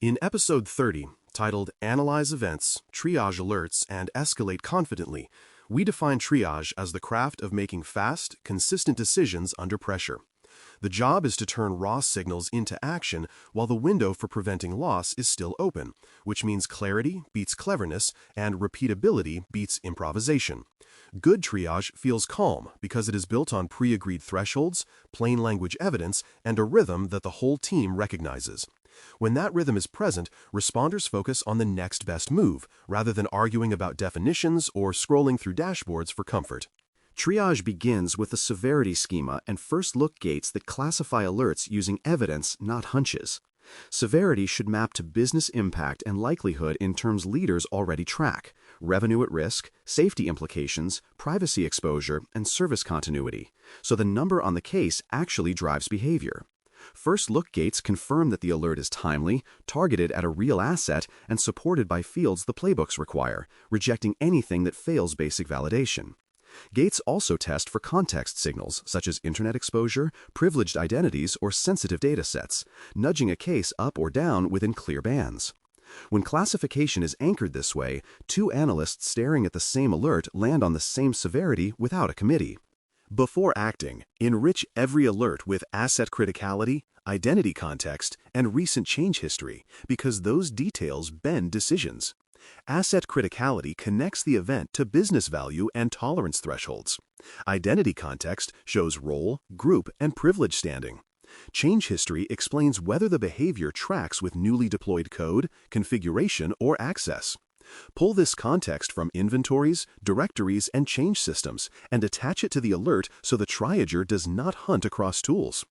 In episode 30, titled Analyze Events, Triage Alerts, and Escalate Confidently, we define triage as the craft of making fast, consistent decisions under pressure. The job is to turn raw signals into action while the window for preventing loss is still open, which means clarity beats cleverness and repeatability beats improvisation. Good triage feels calm because it is built on pre-agreed thresholds, plain language evidence, and a rhythm that the whole team recognizes. When that rhythm is present, responders focus on the next best move, rather than arguing about definitions or scrolling through dashboards for comfort. Triage begins with a severity schema and first-look gates that classify alerts using evidence, not hunches. Severity should map to business impact and likelihood in terms leaders already track: revenue at risk, safety implications, privacy exposure, and service continuity, so the number on the case actually drives behavior. First-look gates confirm that the alert is timely, targeted at a real asset, and supported by fields the playbooks require, rejecting anything that fails basic validation. Gates also test for context signals, such as internet exposure, privileged identities, or sensitive data sets, nudging a case up or down within clear bands. When classification is anchored this way, two analysts staring at the same alert land on the same severity without a committee. Before acting, enrich every alert with asset criticality, identity context, and recent change history, because those details bend decisions. Asset criticality connects the event to business value and tolerance thresholds. Identity context shows role, group, and privilege standing. Change history explains whether the behavior tracks with newly deployed code, configuration, or access. Pull this context from inventories, directories, and change systems, and attach it to the alert so the triager does not hunt across tools.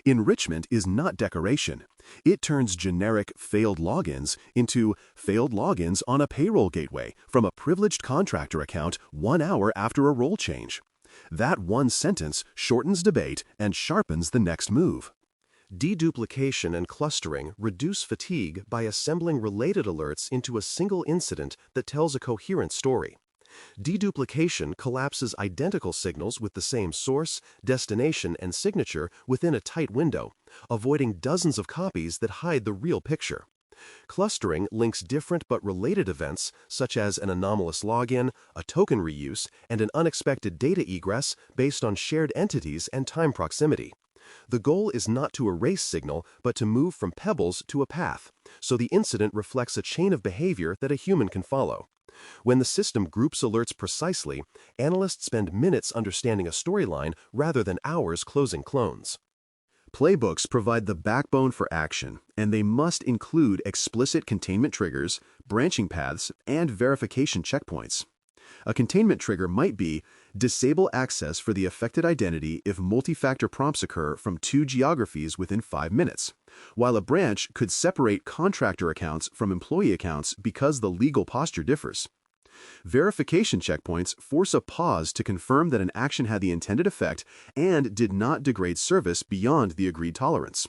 Enrichment is not decoration. It turns generic failed logins into failed logins on a payroll gateway from a privileged contractor account 1 hour after a role change. That one sentence shortens debate and sharpens the next move. Deduplication and clustering reduce fatigue by assembling related alerts into a single incident that tells a coherent story. Deduplication collapses identical signals with the same source, destination, and signature within a tight window, avoiding dozens of copies that hide the real picture. Clustering links different but related events, such as an anomalous login, a token reuse, and an unexpected data egress based on shared entities and time proximity. The goal is not to erase signal, but to move from pebbles to a path, so the incident reflects a chain of behavior that a human can follow. When the system groups alerts precisely, analysts spend minutes understanding a storyline rather than hours closing clones. Playbooks provide the backbone for action, and they must include explicit containment triggers, branching paths, and verification checkpoints. A containment trigger might be disable access for the affected identity if multi-factor prompts occur from 2 geographies within 5 minutes, while a branch could separate contractor accounts from employee accounts because the legal posture differs. Verification checkpoints force a pause to confirm that an action had the intended effect and did not degrade service beyond the agreed tolerance.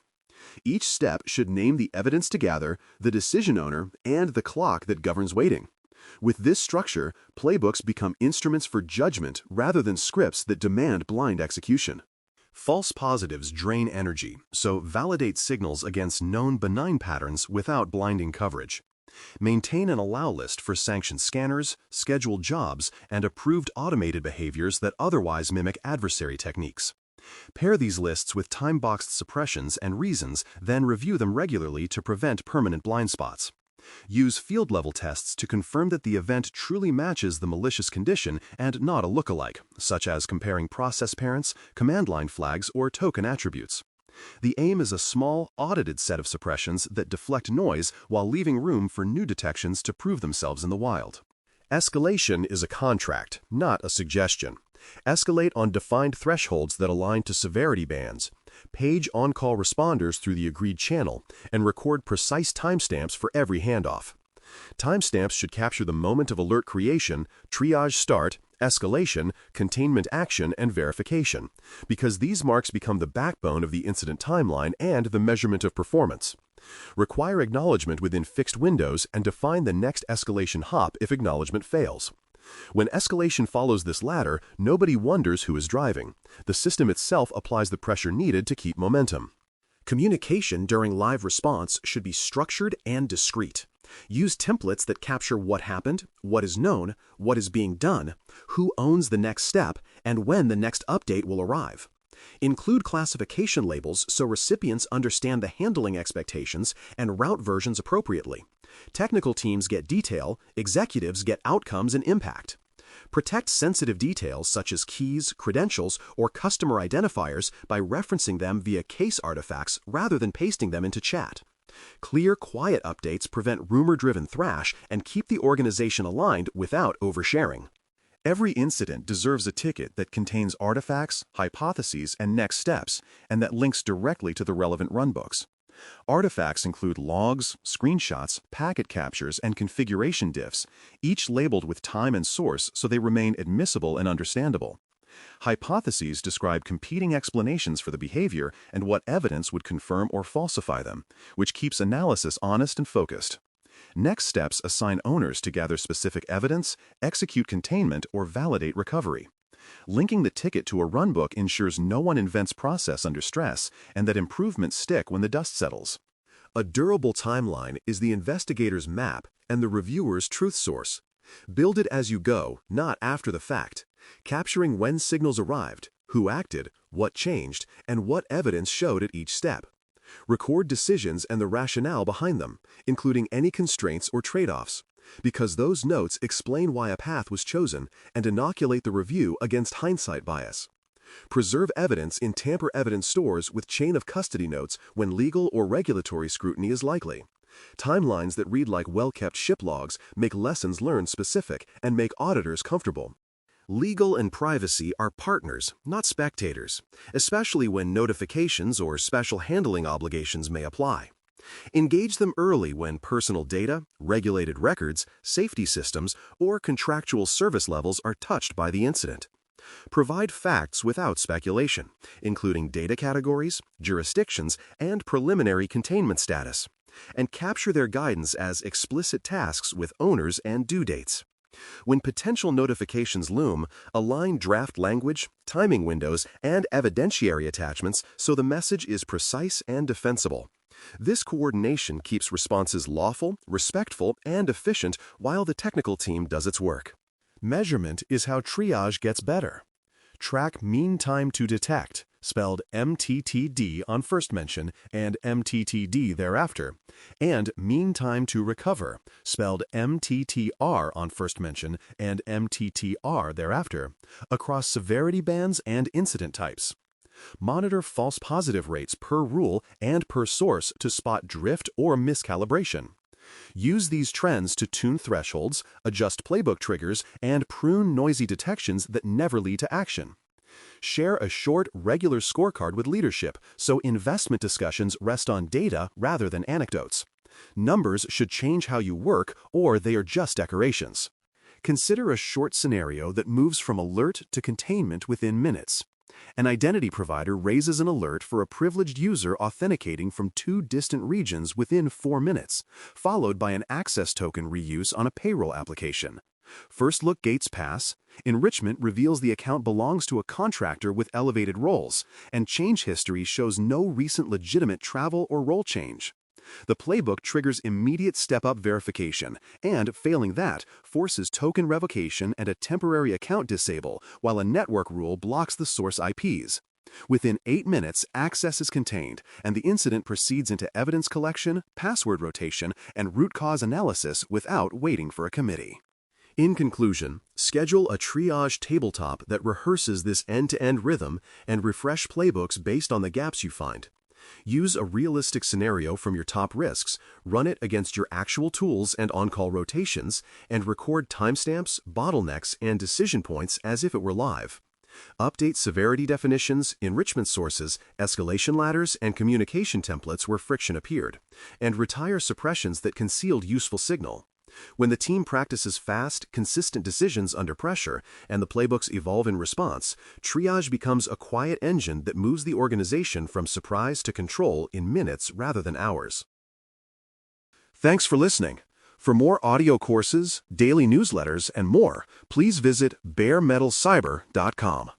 Each step should name the evidence to gather, the decision owner, and the clock that governs waiting. With this structure, playbooks become instruments for judgment rather than scripts that demand blind execution. False positives drain energy, so validate signals against known benign patterns without blinding coverage. Maintain an allow list for sanctioned scanners, scheduled jobs, and approved automated behaviors that otherwise mimic adversary techniques. Pair these lists with time-boxed suppressions and reasons, then review them regularly to prevent permanent blind spots. Use field-level tests to confirm that the event truly matches the malicious condition and not a lookalike, such as comparing process parents, command line flags, or token attributes. The aim is a small, audited set of suppressions that deflect noise while leaving room for new detections to prove themselves in the wild. Escalation is a contract, not a suggestion. Escalate on defined thresholds that align to severity bands. Page on-call responders through the agreed channel, and record precise timestamps for every handoff. Timestamps should capture the moment of alert creation, triage start, escalation, containment action, and verification, because these marks become the backbone of the incident timeline and the measurement of performance. Require acknowledgement within fixed windows and define the next escalation hop if acknowledgement fails. When escalation follows this ladder, nobody wonders who is driving. The system itself applies the pressure needed to keep momentum. Communication during live response should be structured and discreet. Use templates that capture what happened, what is known, what is being done, who owns the next step, and when the next update will arrive. Include classification labels so recipients understand the handling expectations and route versions appropriately. Technical teams get detail, executives get outcomes and impact. Protect sensitive details such as keys, credentials, or customer identifiers by referencing them via case artifacts rather than pasting them into chat. Clear, quiet updates prevent rumor-driven thrash and keep the organization aligned without oversharing. Every incident deserves a ticket that contains artifacts, hypotheses, and next steps, and that links directly to the relevant runbooks. Artifacts include logs, screenshots, packet captures, and configuration diffs, each labeled with time and source so they remain admissible and understandable. Hypotheses describe competing explanations for the behavior and what evidence would confirm or falsify them, which keeps analysis honest and focused. Next steps assign owners to gather specific evidence, execute containment, or validate recovery. Linking the ticket to a runbook ensures no one invents process under stress and that improvements stick when the dust settles. A durable timeline is the investigator's map and the reviewer's truth source. Build it as you go, not after the fact, capturing when signals arrived, who acted, what changed, and what evidence showed at each step. Record decisions and the rationale behind them, including any constraints or trade-offs, because those notes explain why a path was chosen and inoculate the review against hindsight bias. Preserve evidence in tamper evidence stores with chain of custody notes when legal or regulatory scrutiny is likely. Timelines that read like well-kept ship logs make lessons learned specific and make auditors comfortable. Legal and privacy are partners, not spectators, especially when notifications or special handling obligations may apply. Engage them early when personal data, regulated records, safety systems, or contractual service levels are touched by the incident. Provide facts without speculation, including data categories, jurisdictions, and preliminary containment status, and capture their guidance as explicit tasks with owners and due dates. When potential notifications loom, align draft language, timing windows, and evidentiary attachments so the message is precise and defensible. This coordination keeps responses lawful, respectful, and efficient while the technical team does its work. Measurement is how triage gets better. Track mean time to detect, spelled MTTD on first mention and MTTD thereafter, and mean time to recover, spelled MTTR on first mention and MTTR thereafter, across severity bands and incident types. Monitor false positive rates per rule and per source to spot drift or miscalibration. Use these trends to tune thresholds, adjust playbook triggers, and prune noisy detections that never lead to action. Share a short, regular scorecard with leadership so investment discussions rest on data rather than anecdotes. Numbers should change how you work or they are just decorations. Consider a short scenario that moves from alert to containment within minutes. An identity provider raises an alert for a privileged user authenticating from 2 distant regions within 4 minutes, followed by an access token reuse on a payroll application. First look gates pass, enrichment reveals the account belongs to a contractor with elevated roles, and change history shows no recent legitimate travel or role change. The playbook triggers immediate step-up verification, and, failing that, forces token revocation and a temporary account disable, while a network rule blocks the source IPs. Within 8 minutes, access is contained, and the incident proceeds into evidence collection, password rotation, and root cause analysis without waiting for a committee. In conclusion, schedule a triage tabletop that rehearses this end-to-end rhythm and refresh playbooks based on the gaps you find. Use a realistic scenario from your top risks, run it against your actual tools and on-call rotations, and record timestamps, bottlenecks, and decision points as if it were live. Update severity definitions, enrichment sources, escalation ladders, and communication templates where friction appeared, and retire suppressions that concealed useful signal. When the team practices fast, consistent decisions under pressure and the playbooks evolve in response, triage becomes a quiet engine that moves the organization from surprise to control in minutes rather than hours. Thanks for listening. For more audio courses, daily newsletters, and more, please visit baremetalcyber.com.